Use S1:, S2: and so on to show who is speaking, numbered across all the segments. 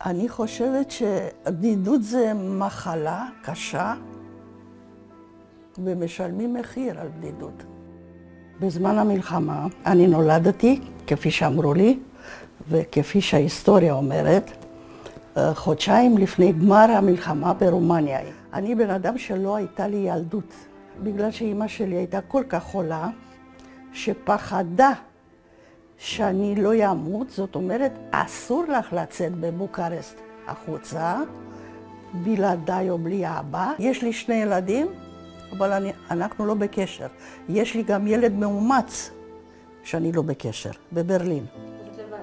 S1: אני חושבת שבדידות זה מחלה קשה, ומשלמים מחיר על בדידות. בזמן המלחמה אני נולדתי, כפי שאמרו לי, וכפי שההיסטוריה אומרת, חודשיים לפני גמר המלחמה ברומניה. אני בן אדם שלא הייתה לי ילדות, בגלל שאימא שלי הייתה כל כך חולה, שפחדה שאני לא ימות, זאת אומרת, אסור לך לצאת בבוקרשט החוצה, בלעדיי או בלי אבא. יש לי 2 ילדים, אבל אנחנו לא בקשר. יש לי גם ילד מאומץ שאני לא בקשר, בברלין.
S2: את לבד?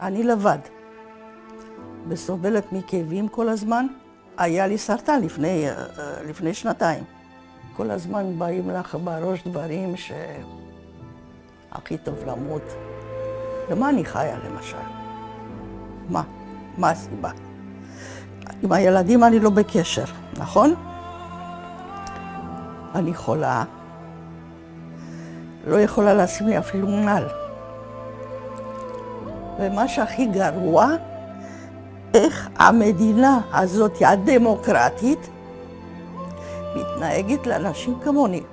S1: אני לבד. וסובלת מכאבים כל הזמן. היה לי סרטן לפני 2 כל הזמן באים לך בראש דברים הכי טוב למות. למה אני חיה למשל? מה הסיבה? עם הילדים אני לא בקשר, נכון? אני חולה, לא יכולה לשים לי אפילו נעל. ומה שהכי גרוע, איך המדינה הזאת הדמוקרטית מתנהגת לאנשים כמוני.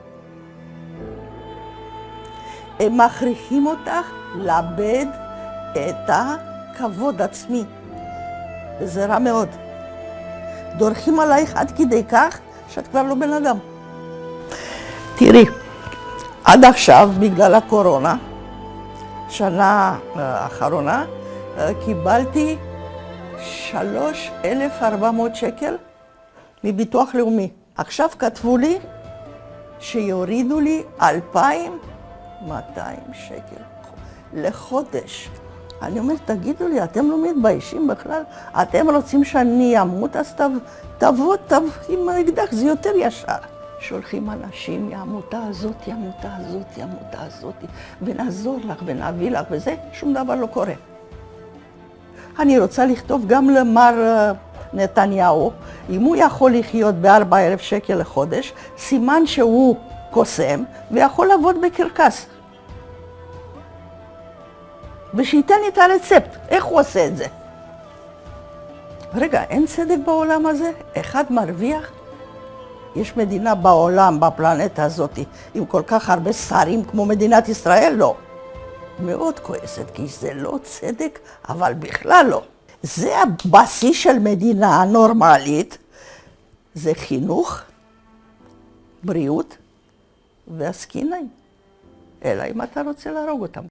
S1: הם מכריחים אותך לאבד את הכבוד עצמי, וזה רע מאוד. דורכים עלייך עד כדי כך שאת כבר לא בן אדם. תראי, עד עכשיו, בגלל הקורונה, שנה האחרונה, קיבלתי 3,400 שקל מביטוח לאומי. עכשיו כתבו לי שיורידו לי 2,200 שקל לחודש. אני אומרת, תגידו לי, אתם לא מתביישים בכלל? אתם רוצים שאני אמות, אז תבוא עם האקדח, זה יותר ישר. שולחים אנשים, העמותה הזאת, העמותה הזאת, העמותה הזאת, ונעזור לך ונביא לך, וזה, שום דבר לא קורה. אני רוצה לכתוב גם למר נתניהו, אם הוא יכול לחיות ב4,000 שקל לחודש, סימן שהוא קוסם ויכול לעבוד בקרקס. ושייתן לי את הרצפט, איך הוא עושה את זה? רגע, אין צדק בעולם הזה? אחד מרוויח? יש מדינה בעולם, בפלנטה הזאת, עם כל כך הרבה שרים כמו מדינת ישראל? לא. מאוד כועסת, כי זה לא צדק, אבל בכלל לא. זה הבסיס של מדינה נורמלית, זה חינוך, בריאות ועסקיניים. אלא אם אתה רוצה להרוג אותם.